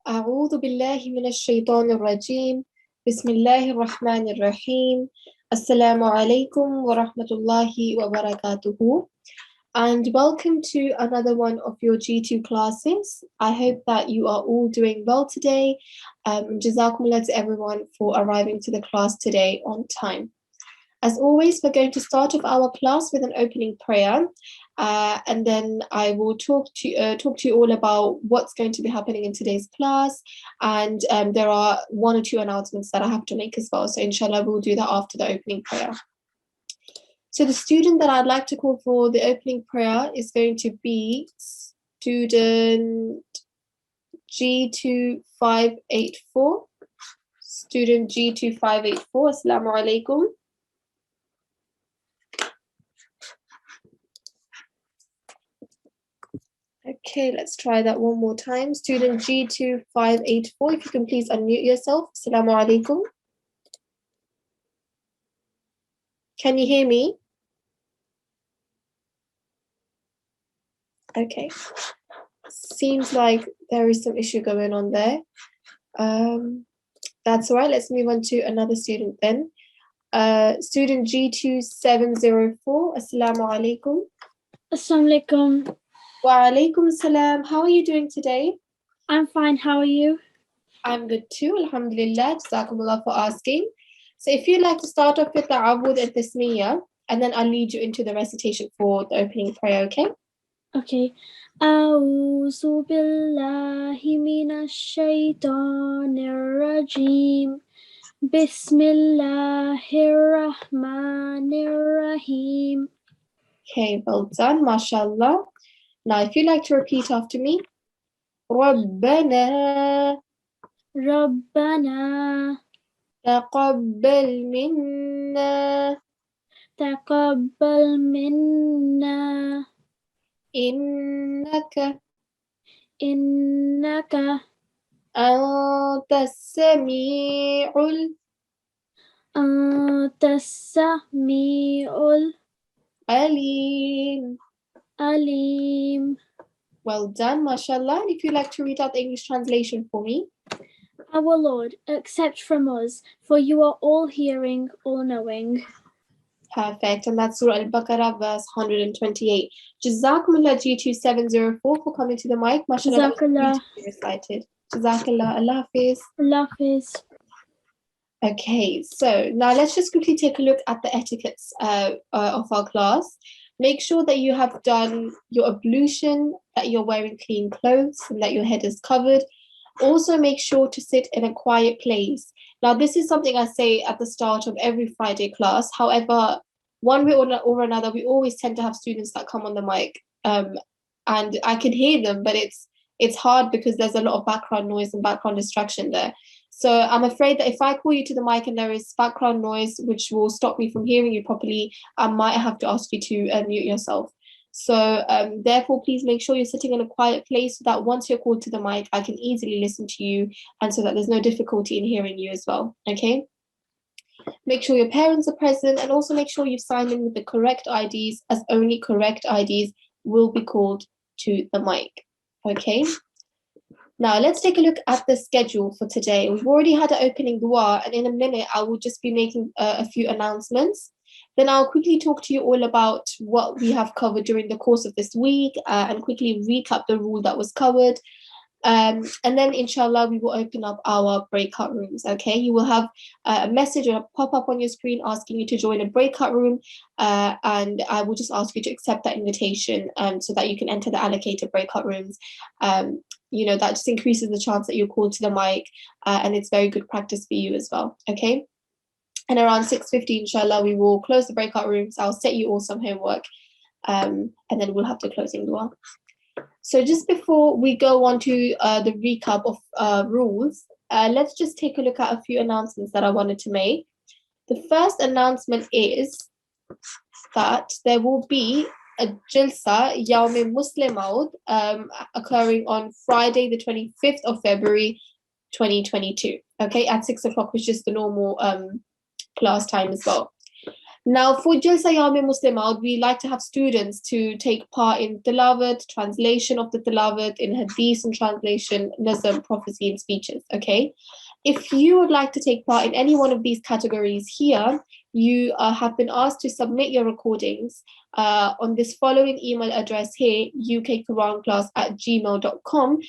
أعوذ بالله من الشيطان الرجيم بسم الله الرحمن الرحيم Assalamu alaikum wa rahmatullahi wa barakatuhu, and welcome to another one of your G2 classes. I hope that you are all doing well today. Jazakumullah to everyone for arriving to the class today on time. As always, we're going to start off our class with an opening prayer, and then I will talk to you all about what's going to be happening in today's class, and there are one or two announcements that I have to make as well. So inshallah, we'll do that after the opening prayer. So the student that I'd like to call for the opening prayer is going to be student G2584. Student G2584. Assalamu alaikum. Okay, let's try that one more time. Student G2584, if you can please unmute yourself. Assalamu alaikum. Can you hear me? Okay. Seems like there is some issue going on there. That's all right. Let's move on to another student then. Student G2704. Assalamu alaikum. Assalamu alaikum. Wa alaikum salam. How are you doing today? I'm fine. How are you? I'm good too. Alhamdulillah. Jazakumullah for asking. So if you'd like to start off with the Ta'awudh and Tasmiyah, and then I'll lead you into the recitation for the opening prayer, okay? Okay. A'udhu billahi minash shaitanir rajim. Bismillahir rahmanir rahim. Okay, well done. MashaAllah. Now, if you'd like to repeat after me. Rabbana. Rabbana. Taqabbal minna. Taqabbal minna. Innaka. Innaka. Antas sami'ul. Antas sami'ul. Alim. Alim. Well done, mashallah. And if you'd like to read out the English translation for me. Our Lord, accept from us, for you are all hearing, all knowing. Perfect. And that's Surah Al-Baqarah, verse 128. Jazakumullah G2704 for coming to the mic. Mashallah, Jazakallah. Recited. Jazakallah. Allah Hafiz. Allah Hafiz. Okay, so now let's just quickly take a look at the etiquettes of our class. Make sure that you have done your ablution, that you're wearing clean clothes, and that your head is covered. Also, make sure to sit in a quiet place. Now, this is something I say at the start of every Friday class. However, one way or another, we always tend to have students that come on the mic, and I can hear them, but it's hard because there's a lot of background noise and background distraction there. So I'm afraid that if I call you to the mic and there is background noise which will stop me from hearing you properly, I might have to ask you to mute yourself. So therefore, please make sure you're sitting in a quiet place so that once you're called to the mic, I can easily listen to you, and so that there's no difficulty in hearing you as well, okay? Make sure your parents are present, and also make sure you've signed in with the correct IDs, as only correct IDs will be called to the mic, okay? Now, let's take a look at the schedule for today. We've already had an opening dua, and in a minute, I will just be making a few announcements. Then I'll quickly talk to you all about what we have covered during the course of this week, and quickly recap the rule that was covered. And then, inshallah, we will open up our breakout rooms, okay? You will have a message or a pop-up on your screen asking you to join a breakout room, and I will just ask you to accept that invitation so that you can enter the allocated breakout rooms. You know, that just increases the chance that you're called to the mic, and it's very good practice for you as well, okay? And around 6:50, inshallah, we will close the breakout rooms. I'll set you all some homework, and then we'll have the closing dua. So just before we go on to the recap of rules, let's just take a look at a few announcements that I wanted to make. The first announcement is that there will be a Jilsa Yawm Muslimaud occurring on Friday, the 25th of February, 2022, okay, at 6 o'clock, which is the normal class time as well. Now, for Jalsa Yawm Muslimat, we like to have students to take part in tilawat, translation of the tilawat, in hadith and translation, nazm, prophecy, and speeches. Okay, if you would like to take part in any one of these categories here, you have been asked to submit your recordings on this following email address here, ukquranclass@gmail.com,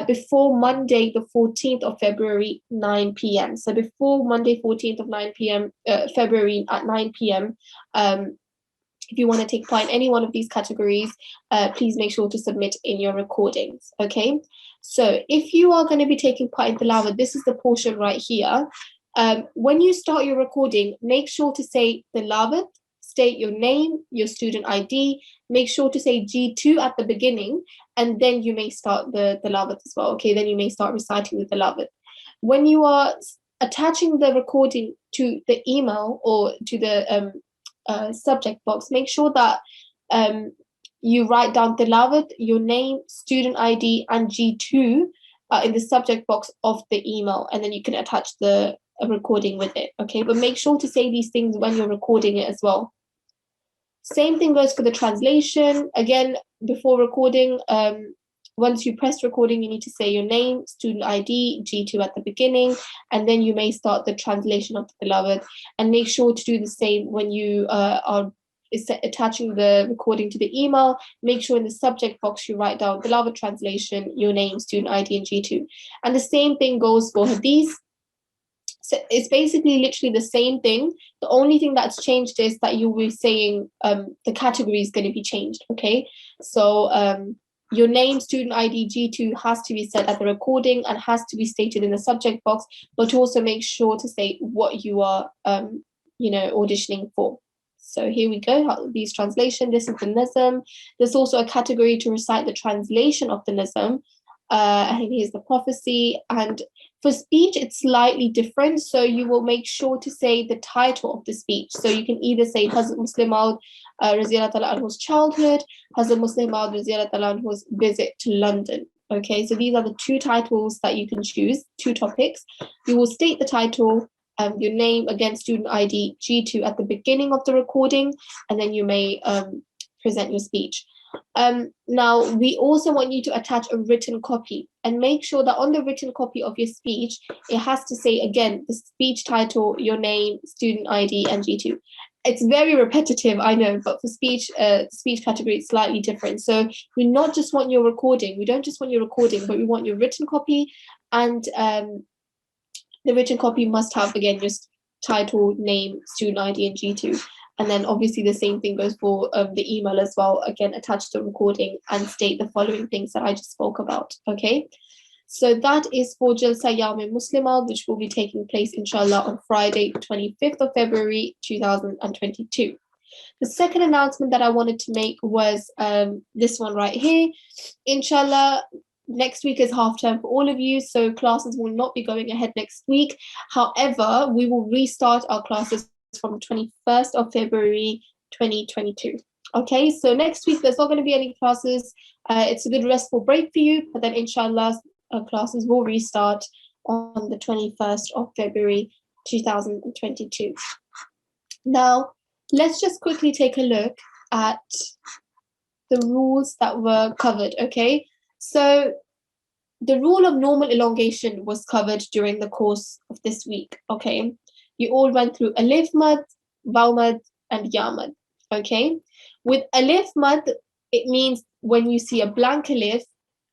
before Monday, the 14th of February, 9 p.m. So before Monday, 14th of 9 p.m., February at 9 p.m., if you want to take part in any one of these categories, please make sure to submit in your recordings, okay? So if you are going to be taking part in Tilawat, this is the portion right here. When you start your recording, make sure to say Tilawat, state your name, your student ID, make sure to say G2 at the beginning, and then you may start the Tilawat as well, okay? Then you may start reciting the Tilawat. When you are attaching the recording to the email or to the subject box, make sure that you write down Tilawat, your name, student ID, and G2 in the subject box of the email, and then you can attach the recording with it, okay? But make sure to say these things when you're recording it as well. Same thing goes for the translation. Again, before recording, once you press recording, you need to say your name, student ID, G2 at the beginning, and then you may start the translation of the Tilawat. And make sure to do the same when you are attaching the recording to the email. Make sure in the subject box you write down Tilawat translation, your name, student ID, and G2. And the same thing goes for Hadith. So it's basically literally the same thing. The only thing that's changed is that you'll be saying the category is going to be changed, okay? So your name, student ID, G2 has to be said at the recording and has to be stated in the subject box, but also make sure to say what you are, auditioning for. So here we go, these translation, this is the nazm. There's also a category to recite the translation of the nazm. And here's the prophecy. And for speech, it's slightly different. So you will make sure to say the title of the speech. So you can either say Hazrat Muslim Maud Radiyallahu Ta'ala Anhu's childhood, Hazrat Muslim Maud Radiyallahu Ta'ala Anhu's visit to London. Okay, so these are the two titles that you can choose, two topics. You will state the title, your name, again, student ID, G2 at the beginning of the recording, and then you may present your speech. Now, we also want you to attach a written copy and make sure that on the written copy of your speech, it has to say, again, the speech title, your name, student ID, and G2. It's very repetitive, I know, but for speech category, it's slightly different. So we not just want your recording. We don't just want your recording, but we want your written copy. And the written copy must have, again, your title, name, student ID, and G2. And then obviously the same thing goes for the email as well. Again, attach the recording and state the following things that I just spoke about, okay? So that is for Jalsa Yawm Muslimat, which will be taking place, inshallah, on Friday, 25th of February, 2022. The second announcement that I wanted to make was this one right here. Inshallah, next week is half term for all of you, so classes will not be going ahead next week. However, we will restart our classes from 21st of February 2022. Okay, so next week there's not going to be any classes. It's a good restful break for you, but then inshallah classes will restart on the 21st of February 2022. Now, let's just quickly take a look at the rules that were covered, okay? So the rule of normal elongation was covered during the course of this week, okay? You all went through alif mad, waw mad, and ya mad, okay? With alif mad, it means when you see a blank alif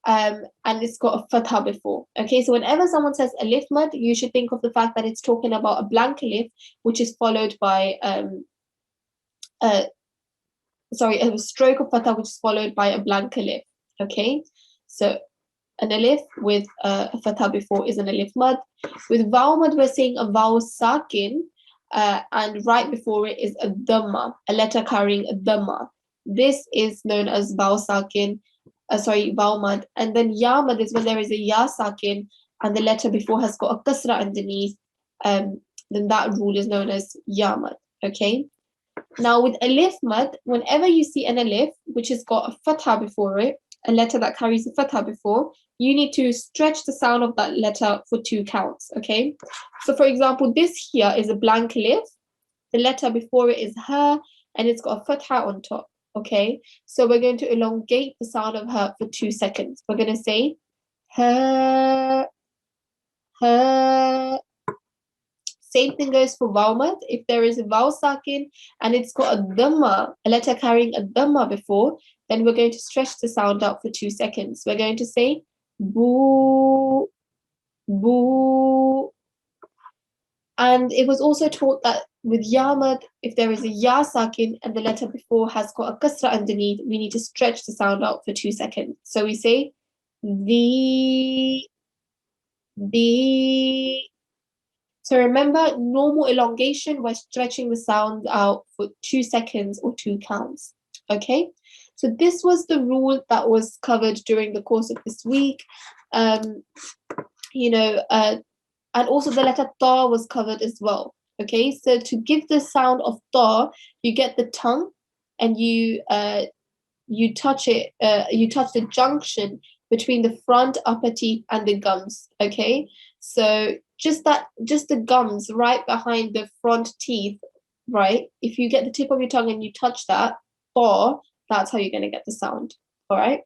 and it's got a fatha before, okay? So whenever someone says alif mad, you should think of the fact that it's talking about a blank alif, which is followed by a stroke of fatha, which is followed by a blank alif, okay? So an alif with a fatha before is an alif mad. With waw mad, we're saying a waw sakin, and right before it is a dhamma, a letter carrying a dhamma. This is known as waw sakin, waw mad. And then ya mad is when there is a ya sakin and the letter before has got a kasra underneath. Then that rule is known as ya mad, okay? Now with alif mad, whenever you see an alif which has got a fatha before it, a letter that carries a fatha before, you need to stretch the sound of that letter for 2 counts, okay? So for example, this here is a blank alif, The letter before it is her, and it's got a fatha on top. Okay, so we're going to elongate the sound of her for 2 seconds. We're going to say her. Same thing goes for vowel. If there is a vowel sakin and it's got a dhamma, a letter carrying a dhamma before, then we're going to stretch the sound out for 2 seconds. We're going to say boo, boo. And it was also taught that with yamad, if there is a ya sakin and the letter before has got a kasra underneath, we need to stretch the sound out for 2 seconds. So we say the. So remember, normal elongation, we're stretching the sound out for 2 seconds or 2 counts. Okay, so this was the rule that was covered during the course of this week. And also the letter ta was covered as well. Okay, so to give the sound of ta, you get the tongue and you touch it, you touch the junction between the front upper teeth and the gums. Okay, so just the gums right behind the front teeth, right? If you get the tip of your tongue and you touch that, ta, that's how you're going to get the sound. All right,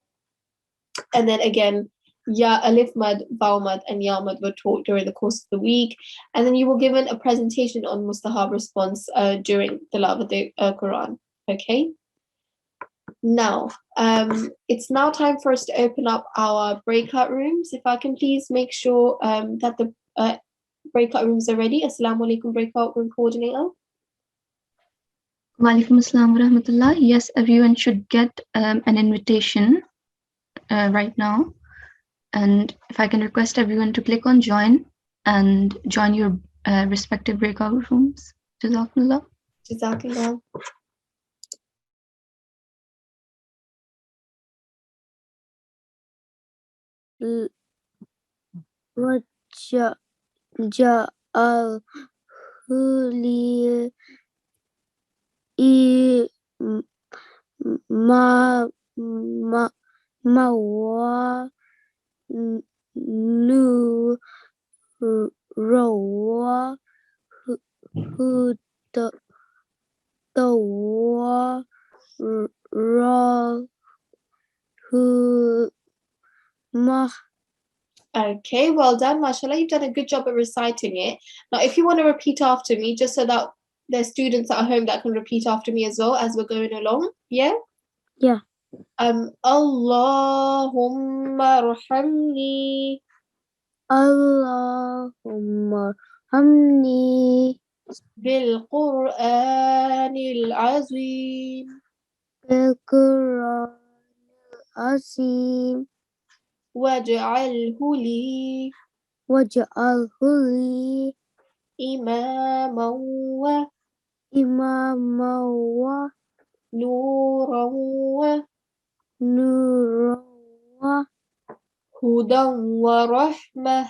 and then again, ya, alif mad, vowel mad, and ya mad were taught during the course of the week, and then you were given a presentation on mustahab response during the Tilawat of the Quran. Okay. Now, it's now time for us to open up our breakout rooms. If I can please make sure that the breakout rooms are ready. Assalamu alaikum, breakout room coordinator. Walaikum assalam wa rahmatullah. Yes, everyone should get an invitation right now. And if I can request everyone to click on join and join your respective breakout rooms. Jazakallah. Jazakallah. Okay, well done, mashallah. You've done a good job at reciting it. Now, if you want to repeat after me, just so that there's students at home that can repeat after me as well as we're going along. Yeah? Yeah. Allahumma rahamni. Allahumma hamni Bil-Qur'an al-Azim. Bil-Qur'an al-Azim Waj'alhu li imaman wa nuran wa hudan wa rahmah.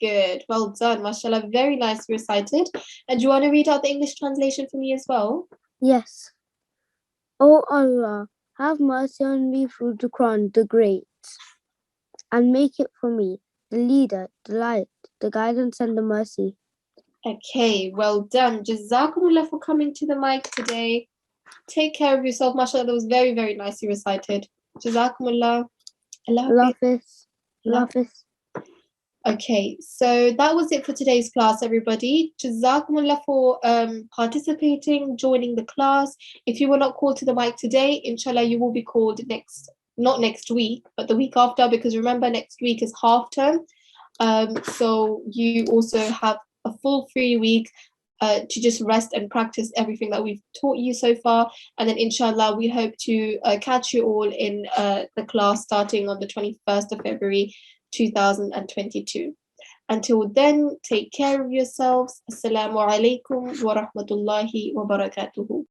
Good, well done, mashallah. Very nicely recited. And do you want to read out the English translation for me as well? Yes. O Allah, have mercy on me through the Quran, the Great, and make it for me the leader, the light, the guidance, and the mercy. Okay, well done. Jazakumullah for coming to the mic today. Take care of yourself, mashallah. That was very, very nicely recited. Jazakumullah. Allah Hafiz. Okay, so that was it for today's class, everybody. Jazakumullah for participating, joining the class. If you were not called to the mic today, inshallah, you will be called not next week, but the week after, because remember, next week is half term. So you also have a full free week to just rest and practice everything that we've taught you so far. And then inshallah, we hope to catch you all in the class starting on the 21st of February, 2022. Until then, take care of yourselves. Assalamu alaikum wa rahmatullahi wa barakatuhu.